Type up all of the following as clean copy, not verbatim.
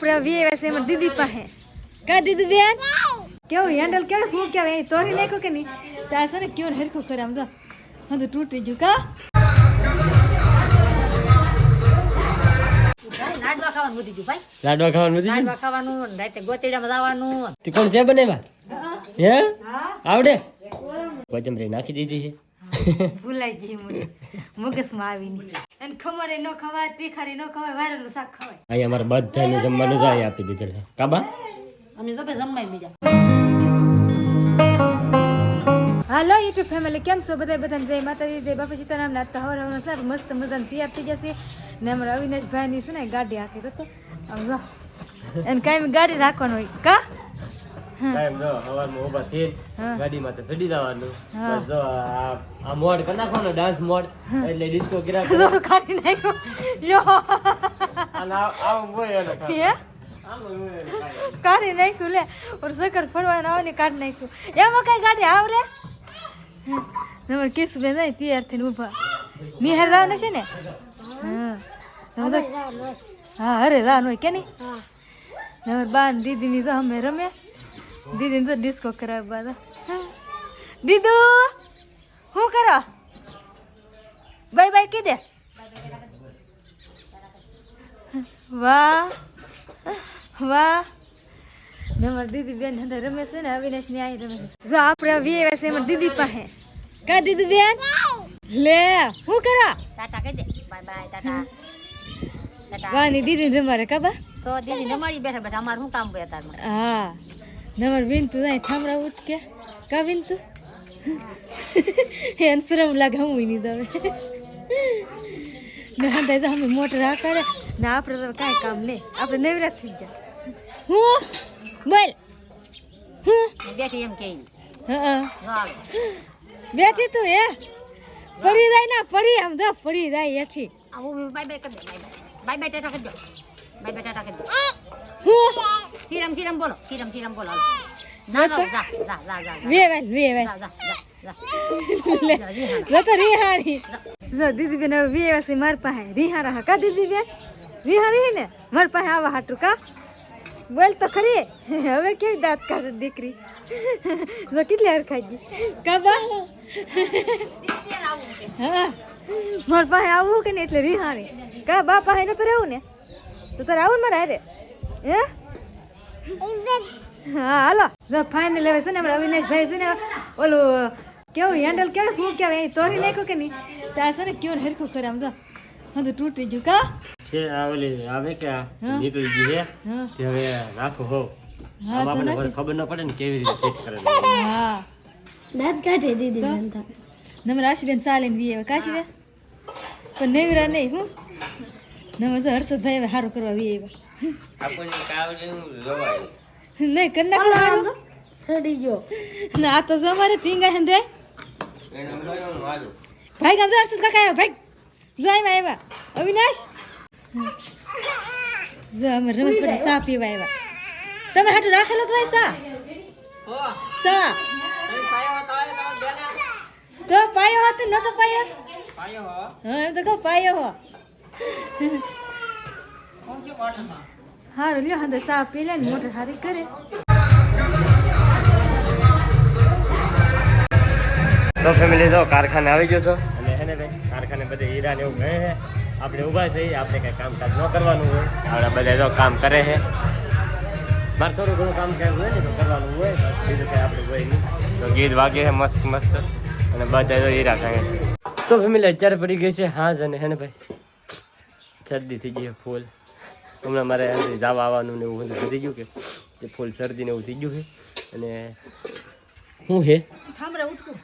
પ્રવી વૈસે મત દીદી પાસે કા દીદી બેન કેવું હેન્ડલ કેવું હું કેવું એ તોરી નાખ્યો કે નહીં તો આ છે ને કેવું હરખું કરે આમ તો હંધું તૂટી ગયું કા લાડવા ખાવાનું વધી ગયું ભાઈ. લાડવા ખાવાનું વધી ગયું? લાડવા ખાવાનું રાતે ગોતેડામાં જવાનું. તે કોણ તે બનાવ્યા હે આવડે કોથમરી નાખી દીધી છે ભૂલાઈ જઈ મને મગજમાં આવી નહીં અને ખમરે ન ખવાય તીખારી ન ખવાય વારેલું શાક ખવાય અહીંયા અમારે બધાને જમવાનું જાય આપી દીધેલ છે કાબા અમે તો જમવાય બીજા. હાલો યુટ્યુબ ફેમિલી કેમ છો બધાને જય માતાજી જય બાપા સીતારામ ના હવાર સર મસ્ત મજાને તૈયાર થઈ જશે ને અમારા અવિનાશભાઈની છે ને ગાડી હાકી તો આમ જો એને કાંઈ ગાડી રાખવાનું હોય કા ટાઈમ જો હવારમાં ઊભા થઈને ગાડીમાં તો ચડી જવાનું બસ જો આ મોડ કરી નાખવાનો ડાન્સ મોડ એટલે ડિસ્કો કર્યા કરે દોરો કાઢી નાખ્યો યો અને આવું બોય એને હે કાઢી નાખ્યું લે ઓર સકર ફરવાનું આવે ને કાઢી નાખ્યું એમાં કઈ ગાડી આવરે તમારે કિસુબેન જાય તૈયાર થઈને ઊભા નિહાર લાવવાનું છે ને હા અરે રાન હોય કે નહીં અમારે બાન દીદીની તો અમે રમે દીદીને તો ડિસ્કો કરાવે બાદ દીદુ શું કરો બાય બાય કીધે વાહ વાહ અમારી દીદી બેન અંદર રમે છે ને અવિનાશ ની આવી રમે છે જો આપણે વીએ છે અમારી દીદી પાસે કા દીદી બેન લે શું કરો ટાટા કહી દે બાય બાય ટાટા. વાની દીદી તમારે કાબા તો દીદી નમાડી બેઠા બેઠા અમારે શું કામ હોય તારમાં. હા નમર વિનતુ જાય ઠામરા ઉઠ કે કા વિનતુ એન શરમ લાગે હું નહીં દવે ને હંદા તો અમે મોટર આ કરે ને આપણે તો કાંઈ કામ નહીં આપણે નવરા થઈ ગયા હું બોલ હું બેઠી એમ કે હા બેઠી તું હે પડી જાય ના પડી આમ તો પડી જાય એઠી આવું બાય બાય કરી દે બાય બાય ટાટા કરી દો બાય બાય ટાટા કરી દો. હું સીરમ સીરમ બોલો હાલો. ના જા જા જા જા જા વે વે જા જા જા તો રિહાણી જો દીદી બેન હવે વેવાસી માર પાસે રિહારા હા કા દીદી બેન રિહારી ને માર પાસે આવા હાટું કા બોલ તો ખરી હવે કેવી દાંત કાઢે દીકરી જો કેટલી હરખાઈ ગઈ કાબા હા માર પાસે આવું કે ને એટલે રિહાણી કા બા પાસે નતો રહેવું ને તો તારે આવું ને મારે હારે હે હા હાલો જો ફાઇનલ હવે છે ને અમારા અવિનાશભાઈ છે ને ઓલું કેવું હેન્ડલ કેવું હું કેવાય એ તોરી નાખ્યું કે નહીં તો આ છે ને કેવું હરખું કરે આમ તો હંધું તૂટી ગયું કા છે આ ઓલી આવે કે આ નીકળી ગઈ છે હા તે હવે રાખો હો હા તો આપણને નાખી. ખબર ન પડે ને કેવી રીતે ફિટ કરે હા દાંત કાઢે દીદી બનતા નમર આશીબેન ચાલીને વી આવે કાશી પણ નેવરા નહીં હું નમર જો હર્ષદભાઈ હવે સારું કરવા વી આવ્યા આપણને કાવડે જોવાય નહીં કરી નાખવાનું સડી ગયો ના આ તો જો અમારે તીંગા હંધે એનો બરાબર વાલો ભાઈ ગામ જો હર્ષદ કાકા આવ્યા ભાઈ જો આવ્યા અવિનાશ જો અમે રમેશ પટેલ ચા પીવા આવ્યા તમે હાટું રાખેલો તો ચા ચા તો પાયો હતો ન તો પાયો હા એમ તો કહો પાયો હો હારું લ્યો હા ચા પી લે ને મોટર હારી કરે તો ફેમિલી જો કારખાને આવી ગયો છો અને હે ને ભાઈ કારખાને બધે હીરા ને એવું ગયે છે આપણે ઊભા છીએ આપણે કંઈ કામકાજ ન કરવાનું હોય આપણે બધા જો કામ કરે છે મારે થોડું ઘણું કામ કાંઈ હોય ને તો કરવાનું હોય બીજું કંઈ આપણે હોય નહીં તો ગીત વાગે છે મસ્ત મસ્ત અને બધા જો હીરા ખાય છે તો ફેમિલી અત્યારે પડી ગઈ છે હાજ અને હે ને ભાઈ શરદી થઈ ગઈ છે ફૂલ હમણાં મારે જવા આવવાનું ને એવું બધું થઈ ગયું કે ફૂલ શરદી ને એવું થઈ ગયું છે અને શું છે ઠામરા ઉઠકું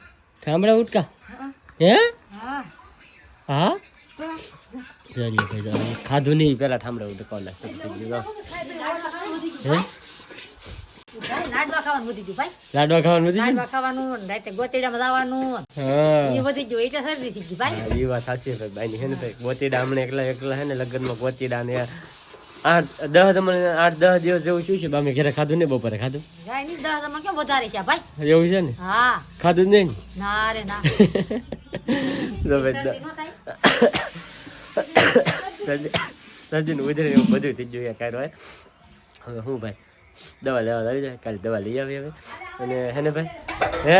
ઠામડા ઉટકા હે હા હા જરી ભાઈ ખાધું નહીં પેલા ઠામડા ઉટકા હે લાડવા ખાવાનું વધી ગયું ભાઈ. લાડવા ખાવાનું વધી ગયું? લાડવા ખાવાનું રાતે ગોતેડામાં જવાનું હા એ વધી ગયું એટલે શરદી થઈ ગઈ ભાઈ. હા, એ વાત સાચી છે ભાઈ હે ને ભાઈ ગોતીડા હમણાં એકલા હે ને લગ્નમાં ગોતીડા ને 8-10 દિવસ જેવું શું છે બામે ઘરે ખાધું ને બપોરે ખાધું જાય નહીં 10 જમણ કેમ વધારે છે ભાઈ. એવું છે ને હા ખાધું જ નહીં ના રે ના તો ભાઈ શરદી નો થાય. સજીન ઉધરે એવું બધું થઈ ગયું કાંઈ હોય હવે હું ભાઈ દવા લેવા આવી જાય કાલે દવા લઈ આવી હવે અને હે ને ભાઈ હે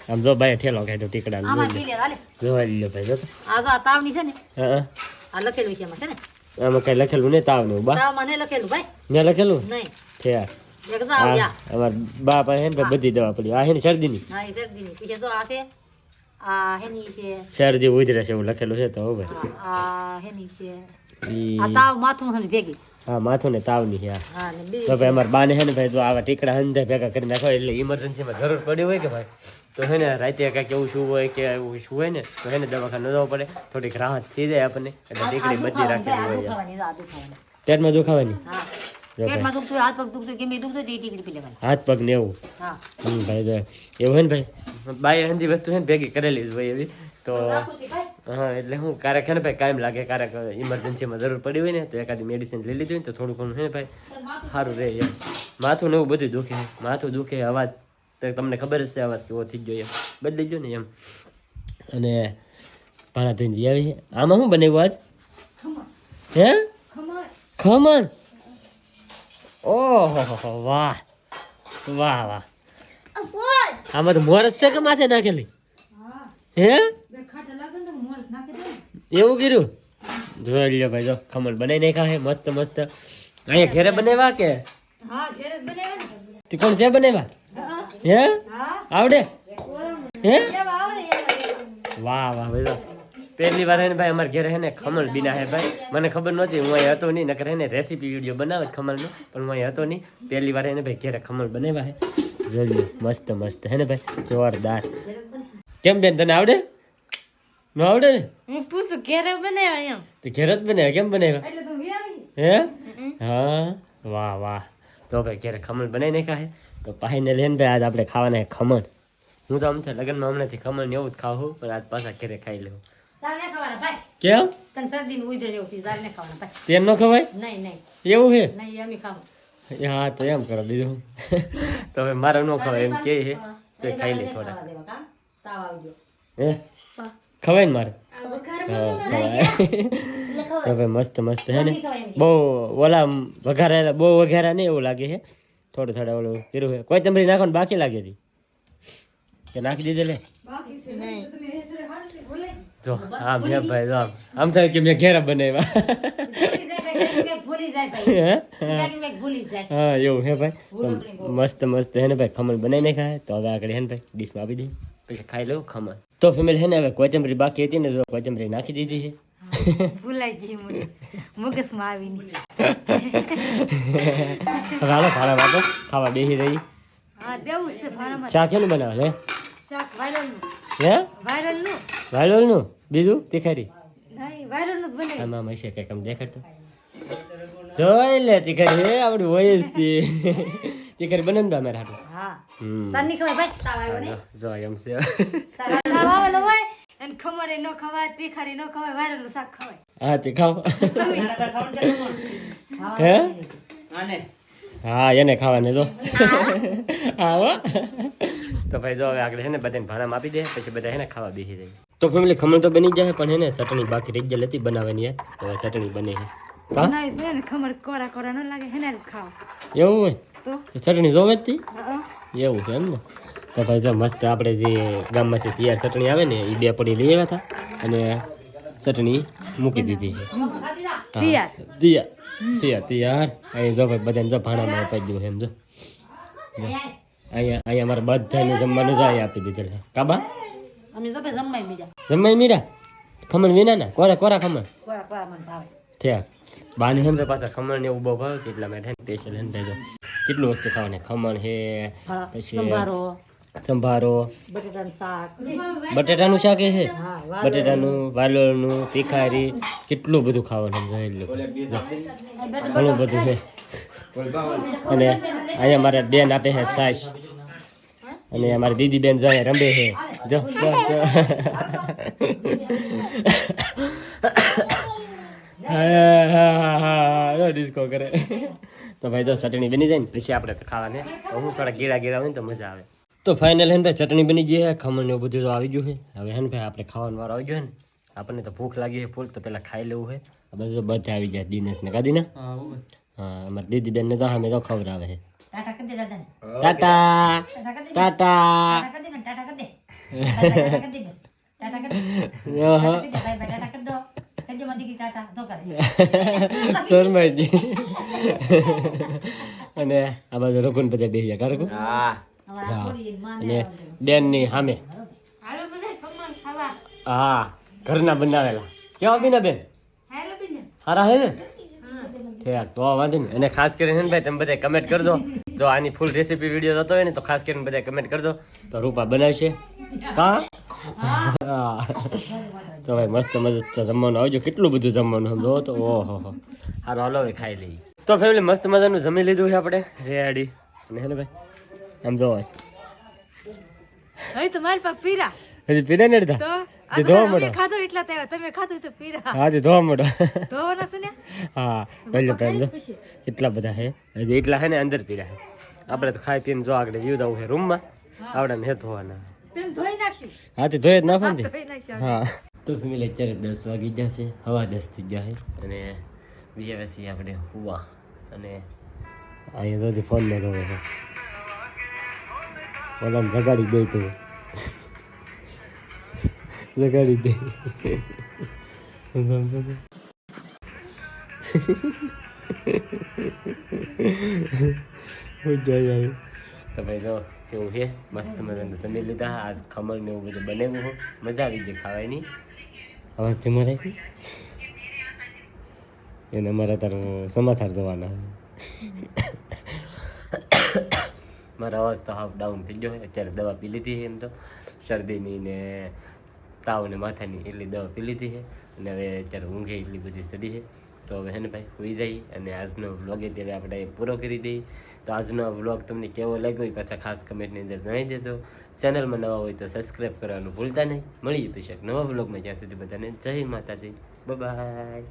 આમ જો ભાઈ ઠેલો કાઢ્યો ટીકડા આમાં પી લે હાલે જોવા લ્યો ભાઈ જો આ તો આ તાવની છે ને હા આ લખેલું છે એમાં છે ને આમાં કઈ લખેલું નહીં તાવનું બા તાવ મને લખેલું ભાઈ મેં લખેલું નહીં ઠેર એક તો આવ્યા અમાર બા પાસે હે ને ભાઈ બધી દવા પડી આ હે ને શરદીની હા એ શરદીની પીછે તો આ છે આ હેની છે શરદી ઉધરે છે એવું લખેલું છે તો હો ભાઈ આ હેની છે ઈ આ તાવ માથું હમ ભેગી હા માથું ને તાવની છે આ હા ને તો ભાઈ અમારે બાને છે ને ભાઈ જો આવા ટીકડા હંધે ભેગા કરી નાખો એટલે ઇમરજન્સીમાં જરૂર પડી હોય કે ભાઈ તો હે ને રાતે કાંઈક એવું શું હોય કે એવું શું હોય ને તો હે ને દવાખાને ન જવું પડે થોડીક રાહત થઈ જાય આપણને એટલે ટીકડી બધી રાખેલી હોય ખાવાની આ દુખાવાની પેટમાં દુખાવાની હા જો ભાઈ પેટમાં દુખતું હાથ પગ દુખતું કે મેં દુખતું તે ટીકડી પી લેવાની હાથ પગ ને એવું હા ભાઈ જો એવું હોય ને ભાઈ બાઈ હંધી વસ્તુ છે ને ભેગી કરેલી જ હોય એવી તો હા એટલે હું ક્યારેક છે ને ભાઈ કાયમ લાગે ક્યારેક ઇમરજન્સીમાં જરૂર પડી હોય ને તો એકાદી મેડિસિન લઈ લીધી હોય ને તો થોડું ઘણું છે ને ભાઈ સારું રહે એમ માથું ને એવું બધું દુખે માથું દુખે અવાજ તો તમને ખબર જ છે અવાજ કેવો થઈ ગયો એમ બદલી ગયો ને એમ અને ભાણા ધોઈને આવી આમાં શું બનાવ્યું આજ હે ખમણ ઓહો વાહ વાહ વાહ આમાં તો મોરસ છે કે માથે નાખેલી હે એવું કર્યું જોઈ લ્યો ભાઈ જો ખમણ બનાવી નાખ્યા હે મસ્ત મસ્ત અહીંયા ઘેરે બનાવ્યા કે કોણ તે બનાવ્યા હે આવડે હે વાહ વાહ ભાઈ જો પહેલી વાર હે ને ભાઈ અમારે ઘેરે હે ને ખમણ બીના હે ભાઈ મને ખબર નહોતી હું અહીં હતો નહીં નકર હે ને રેસીપી વિડીયો બનાવે ખમણનો પણ હું અહીં હતો નહીં પહેલી વાર હે ને ભાઈ ઘેરે ખમણ બનાવ્યા હે જોઈ લો મસ્ત મસ્ત હે ને ભાઈ જોરદાર કેમ બેન તને આવડે ન આવડે ને હું પૂછું ઘેરે બનાવ્યા એમ તો ઘેર જ બનાવ્યા કેમ બનાવ્યા હે હા વાહ વાહ તો ભાઈ ઘેરે ખમણ બનાવી નાખ્યા હે તો પાહીને લઈને ભાઈ આજ આપણે ખાવાના હે ખમણ હું તો આમ છે લગ્નમાં હમણાંથી ખમણ ને એવું જ ખાવું પણ આજ પાછા ઘેરે ખાઈ લેવું તાર ને ખાવાના ભાઈ કેમ તને શરદીનું ઉધર એવું થયું તાર ને ખાવાના ભાઈ તેલ ન ખવાય નહીં નહીં એવું છે નહીં અમે ખાવું હા તો એમ કરો બીજું તો હવે મારે ન ખવાય એમ કે છે તો ખાઈ લે થોડા તાવ આવી ગયો હે ખવાય ને મારે હા ખવાય તો ભાઈ મસ્ત મસ્ત હે ને બહુ ઓલા વઘારેલા બહુ વઘારા નહીં એવું લાગે છે થોડું થોડા ઓલું કર્યું છે કોઈ તમરી નાખવાનું બાકી લાગે છે કે નાખી દીધે લે જો આમ હે ભાઈ જો આમ થાય કે મેં ઘેરા બનાવ્યા ભૂલી જાય ભાઈ ભૂલી જાય હા એવું હે ભાઈ તો મસ્ત મસ્ત હે ને ભાઈ ખમણ બનાવી નાખ્યા તો હવે આગળ હે ને ભાઈ ડીશમાં આપી દઈએ પછી ખાઈ લઉં ખમણ તો ફેમિલી હે ને હવે કોથમરી બાકી હતી ને તો કોથમરી નાખી દીધી છે ભૂલાઈ જઈ મને મગજમાં આવી નહીં હાલો ભાડા વાતો ખાવા બેસી રહી હા દેવું છે ભાડામાં શાક એનું બનાવે હે શાક વાયરલનું હે વાયરલનું વાલોલનું બીજું તીખારી નહીં વાયરલનું જ બનાવી આમાં હશે કંઈક આમ દેખાડતો જોઈ લે તીખારી હે આવડું હોય જ તે તીખારી બને ને અમારે હાટું હા હમ તાર ની ખવાય ભાઈ તાવ આવ્યો ને જો એમ છે તાવ આવેલો હોય અને ખમરે ન ખવાય તીખારી ન ખવાય વાયરલનું શાક ખવાય હા તે ખાવ હે હા એને ખાવાને જો હા તો ભાઈ જો હવે આગળ છે ને બધાને ભાણામાં આપી દે પછી બધા છે ને ખાવા બેસી જાય તો ફેમિલી ખમણ તો બની જાય પણ હે ને ચટણી બાકી રહી ગયેલી હતી બનાવવાની યાર તો ચટણી બની છે કા બનાવી દે ને ખમર કોરા કોરા ન લાગે હેને જ ખાવ એવું હોય તો ચટણી જોવે જ તી હા એવું છે એમ ને તો ભાઈ જો મસ્ત આપણે જે ગામમાંથી તૈયાર ચટણી આવે ને એ બે પડી લઈ આવ્યા હતા અને ચટણી મૂકી દીધી છે તૈયાર તૈયાર અહીં જો ભાઈ બધાને જો ભાણામાં અપાઈ દીધું એમ જો અહીંયા અમારે બધાનું જમવાનું જાય આપી દીધેલ છે કાબા અમે તો ભાઈ જમવાય બીજા જમાઈ મીરા ખમણ વિના ના કોરા કોરા ખમણ કોરા કોરા મને ભાવે થયા બાને હેમ તો પાછા ખમણ ને એવું બહુ ભાવે એટલા માટે સ્પેશિયલ હેમ થાય કેટલું વસ્તુ ખાવાની ખમણ છે પછી સંભારો બટેટાનું શાક બટેટાનું શાક એ છે હા બટેટાનું વાલોળનું તીખારી કેટલું બધું ખાવાનું જોઈ લો ઘણું બધું છે અને અહીંયા મારા બેન આપે છે છાશ અને અમારી દીદી બેન જાય રમે છે જો ડિસ્કો કરે તો ભાઈ જો ચટણી બની જાય ને પછી આપણે તો ખાવાને હું થોડા ગીરા ગીરા હોય ને તો મજા આવે તો ફાઇનલ હે ને ભાઈ ચટણી બની ગઈ છે ખમણ ને એવું બધું તો આવી ગયું છે હવે હે ને ભાઈ આપણે ખાવાનો વારો આવી ગયો ને આપણને તો ભૂખ લાગી છે ફૂલ તો પેલા ખાઈ લેવું છે બધું બધા આવી જાય દિનેશ ને કાદી ને હા અમારી દીદી બેન ને તો અમે તો ખવડાવે છે ટાટા કરી દે દાદાને ટાટા ટાટા કરી દે ટાટા ટાટા કરી દે ટાટા કરી દે ટાટા કરી દે ટાટા કરી દે ઓહો ભાઈ ટાટા કરી દો કજે મધી કી ટાટા તો કરે શર્માજી અને આ બાજુ રઘુન બધા બેસી ગયા કારકુ અમારા છોરી માને અને બેન ની સામે હાલો બધા ખમણ ખાવા હા ઘરના બનાવેલા કેવા બીના બેન હાલો બેન સારા હે ને ઠીક તો વાંધો નહીં અને ખાસ કરીને ભાઈ તમે બધા કમેન્ટ કરજો જો આની ફૂલ રેસીપી વિડીયો થતો હોય ને તો ખાસ કરીને બધા કમેન્ટ કરજો તો રૂપા બનાવશે હા હા તો ભાઈ મસ્ત મસ્ત જમવાનું આવજો કેટલું બધું જમવાનું સમજો તો ઓહો હો સારું હાલો હવે ખાઈ લઈએ તો ફેમિલી મસ્ત મજાનું જમી લીધું છે આપણે રેડી અને હે ને ભાઈ આમ જોવા હવે તો મારી પાસે પીરા હજી પીને ને અડધા તો તે ધોવા મળો ખાધો એટલા તૈયાર તમે ખાધું તો પીરા હા તે ધોવા મળો ધોવાના છે ને હા પહેલો ટાઈમ જો પછી એટલા બધા છે હજી એટલા છે ને અંદર પીડા છે આપણે તો ખાઈ પીને જો આગળ વ્યૂ જવું છે રૂમમાં આવડાને હે ધોવાના તેમ ધોઈ નાખશું હા તે ધોઈ જ નાખો ને તે. ધોઈ નાખશું હા તો ફેમિલી અત્યારે 10 વાગી જશે હવા 10 થઈ જાય અને બીજા પછી આપણે હુવા અને અહીંયા તો ફોન ને જોવે છે ઓલામ જગાડી દે તું જગાડી દે તો ભાઈ જો કેવું છે મસ્ત મજાનું જમી લીધા આજ ખમણ ને એવું બધું બનાવ્યું હોય મજા આવી ગઈ ખાવાની અવાજ ધીમો રાખી એને અમારે તારો સમાચાર જોવાના મારો અવાજ તો હાફ ડાઉન થઈ ગયો અત્યારે દવા પી લીધી છે એમ તો શરદીની ને તાવ ને માથાની એટલી દવા પી લીધી છે અને હવે અત્યારે ઊંઘે એટલી બધી ચડી છે તો હવે હે ને ભાઈ સુઈ જઈએ અને આજનો વ્લોગ અત્યારે આપણે પૂરો કરી દઈએ તો આજનો વ્લોગ તમને કેવો લાગ્યો એ પાછા ખાસ કમેન્ટની અંદર જણાવી દેજો ચેનલમાં નવા હોય તો સબસ્ક્રાઈબ કરવાનું ભૂલતા નહીં મળીએ પછી એક નવા વ્લોગમાં જ્યાં સુધી બધાને જય માતાજી બાય.